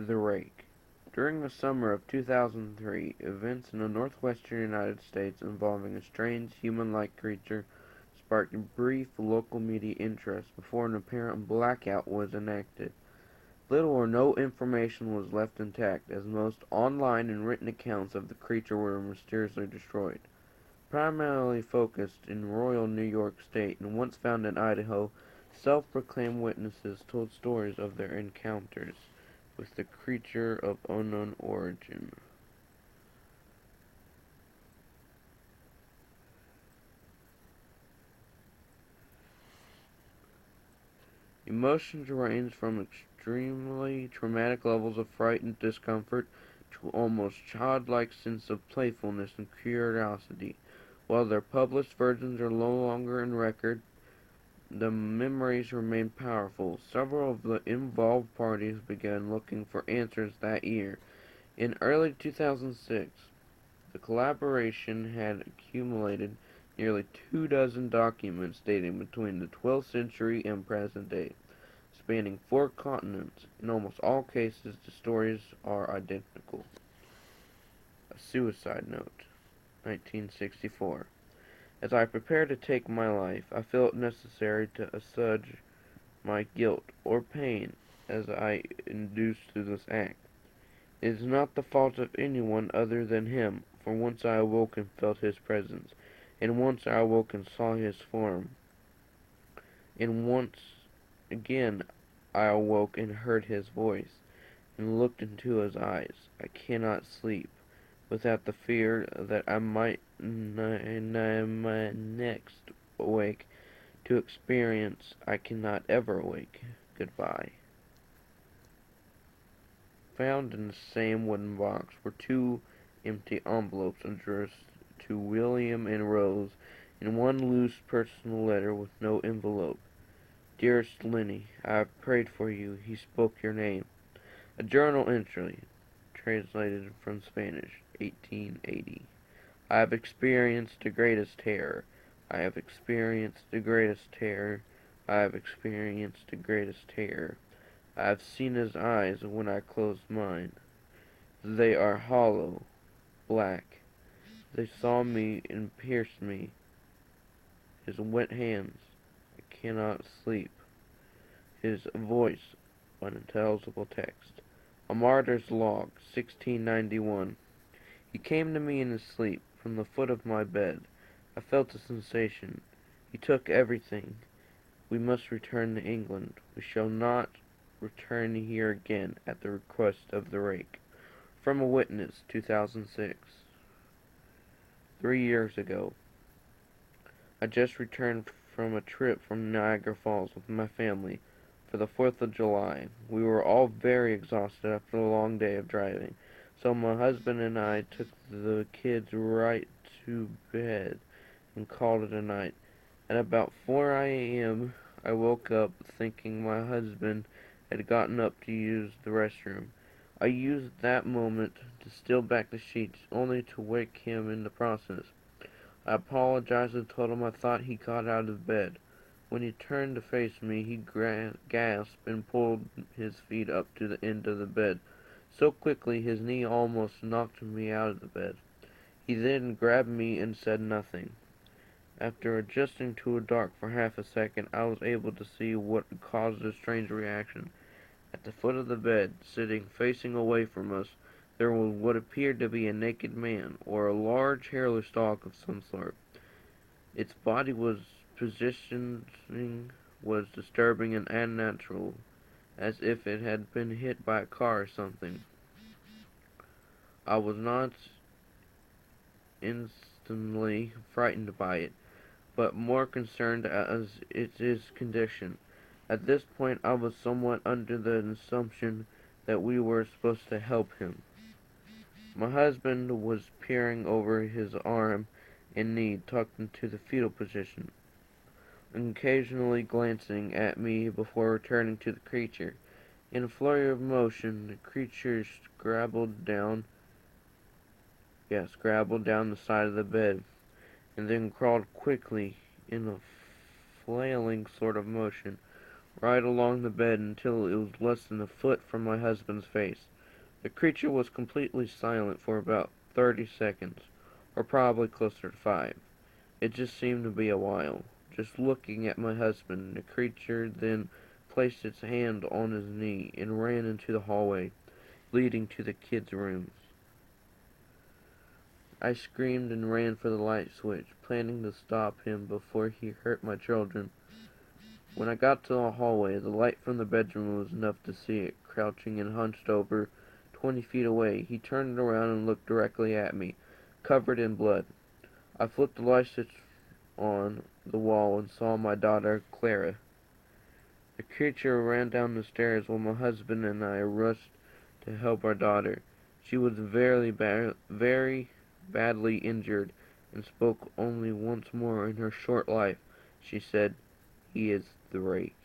The RAKE. During the summer of 2003, events in the northwestern United States involving a strange human-like creature sparked brief local media interest before an apparent blackout was enacted. Little or no information was left intact, as most online and written accounts of the creature were mysteriously destroyed. Primarily focused in rural New York State and once found in Idaho, self-proclaimed witnesses told stories of their encounters with the creature of unknown origin. Emotions range from extremely traumatic levels of fright and discomfort to almost childlike sense of playfulness and curiosity. While their published versions are no longer in record, the memories remain powerful. Several of the involved parties began looking for answers that year. In early 2006, the collaboration had accumulated nearly 2 dozen documents dating between the 12th century and present day, spanning 4 continents. In almost all cases, the stories are identical. A suicide note, 1964. As I prepare to take my life, I feel it necessary to assuage my guilt or pain as I induced to this act. It is not the fault of anyone other than him, for once I awoke and felt his presence, and once I awoke and saw his form, and once again I awoke and heard his voice, and looked into his eyes. I cannot sleep without the fear that I might next awake to experience I cannot ever awake. Goodbye. Found in the same wooden box were 2 empty envelopes addressed to William and Rose, and one loose personal letter with no envelope. Dearest Lenny, I have prayed for you. He spoke your name. A journal entry, translated from Spanish, 1880. I have experienced the greatest terror. I have experienced the greatest terror. I have experienced the greatest terror. I have seen his eyes when I closed mine. They are hollow, black. They saw me and pierced me. His wet hands. I cannot sleep. His voice. Unintelligible text. A martyr's log, 1691. He came to me in his sleep, from the foot of my bed. I felt a sensation. He took everything. We must return to England. We shall not return here again at the request of the rake. From a witness, 2006. 3 years ago, I just returned from a trip from Niagara Falls with my family for the 4th of July. We were all very exhausted after a long day of driving, so my husband and I took the kids right to bed and called it a night. At about 4 a.m., I woke up thinking my husband had gotten up to use the restroom. I used that moment to steal back the sheets, only to wake him in the process. I apologized and told him I thought he got out of bed. When he turned to face me, he gasped and pulled his feet up to the end of the bed so quickly his knee almost knocked me out of the bed. He then grabbed me and said nothing. After adjusting to a dark for half a second, I was able to see what caused this strange reaction. At the foot of the bed, sitting facing away from us, there was what appeared to be a naked man, or a large hairless dog of some sort. Its body positioning was disturbing and unnatural, as if it had been hit by a car or something. I was not instantly frightened by it, but more concerned as its condition. At this point, I was somewhat under the assumption that we were supposed to help him. My husband was peering over his arm and knee tucked into the fetal position, occasionally glancing at me before returning to the creature. In a flurry of motion, the creature scrabbled down the side of the bed, and then crawled quickly in a flailing sort of motion right along the bed until it was less than a foot from my husband's face. The creature was completely silent for about 30 seconds, or probably closer to 5. It just seemed to be a while, just looking at my husband. The creature then placed its hand on his knee and ran into the hallway, leading to the kids' rooms. I screamed and ran for the light switch, planning to stop him before he hurt my children. When I got to the hallway, the light from the bedroom was enough to see it, crouching and hunched over 20 feet away. He turned around and looked directly at me, covered in blood. I flipped the light switch on the wall and saw my daughter, Clara. The creature ran down the stairs while my husband and I rushed to help our daughter. She was very badly injured and spoke only once more in her short life. She said, "He is the rake."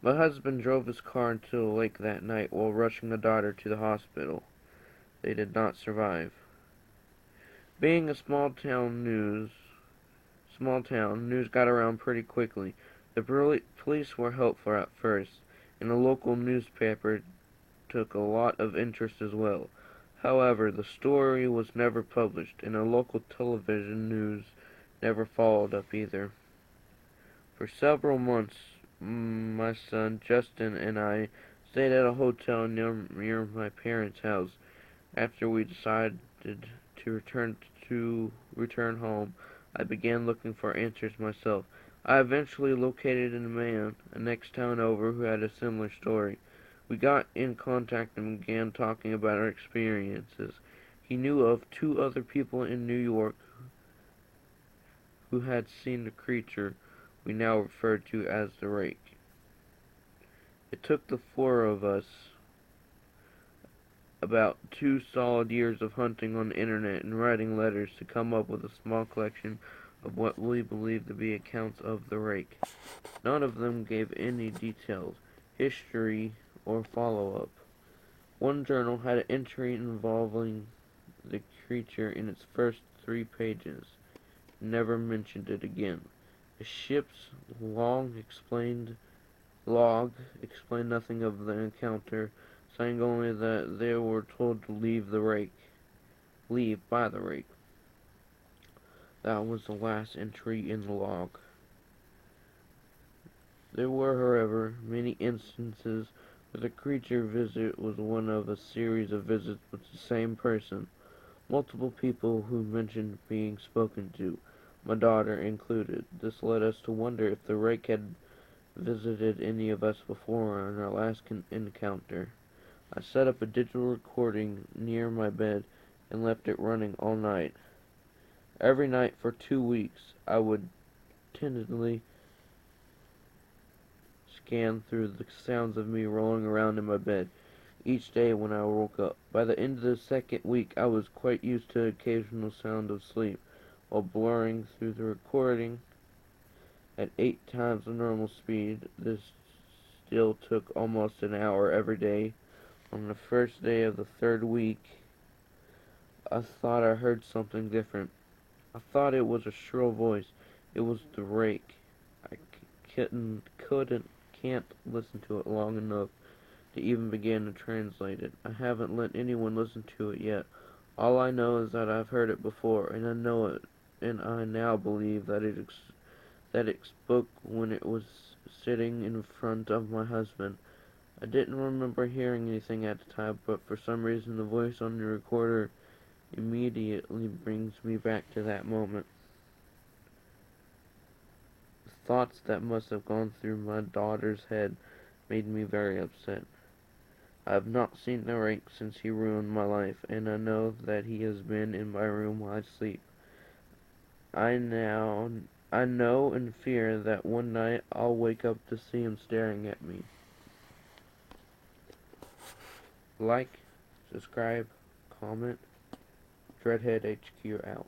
My husband drove his car into the lake that night while rushing the daughter to the hospital. They did not survive. Being a small town, news got around pretty quickly. The police were helpful at first, and a local newspaper took a lot of interest as well. However, the story was never published, and a local television news never followed up either. For several months, my son Justin and I stayed at a hotel near my parents' house. After we decided to return home, I began looking for answers myself. I eventually located a man, next town over, who had a similar story. We got in contact and began talking about our experiences. He knew of 2 other people in New York who had seen the creature we now referred to as the rake. It took the 4 of us about 2 solid years of hunting on the internet and writing letters to come up with a small collection of what we believed to be accounts of the rake. None of them gave any details, history, or follow-up. One journal had an entry involving the creature in its first 3 pages, never mentioned it again. The ship's log explained nothing of the encounter, saying only that they were told to leave by the rake. That was the last entry in the log. There were, however, many instances where the creature visit was one of a series of visits with the same person. Multiple people who mentioned being spoken to, my daughter included. This led us to wonder if the rake had visited any of us before on our last encounter. I set up a digital recording near my bed and left it running all night. Every night for 2 weeks, I would tentatively scan through the sounds of me rolling around in my bed each day when I woke up. By the end of the 2nd week, I was quite used to the occasional sound of sleep, while blurring through the recording at 8 times the normal speed. This still took almost an hour every day. On the first day of the 3rd week, I thought I heard something different. I thought it was a shrill voice. It was the rake. I can't listen to it long enough to even begin to translate it. I haven't let anyone listen to it yet. All I know is that I've heard it before, and I now believe that it spoke when it was sitting in front of my husband. I didn't remember hearing anything at the time, but for some reason the voice on the recorder immediately brings me back to that moment. The thoughts that must have gone through my daughter's head made me very upset. I have not seen the rake since he ruined my life, and I know that he has been in my room while I sleep. I know and fear that one night I'll wake up to see him staring at me. Like, subscribe, comment. Dreadhead HQ out.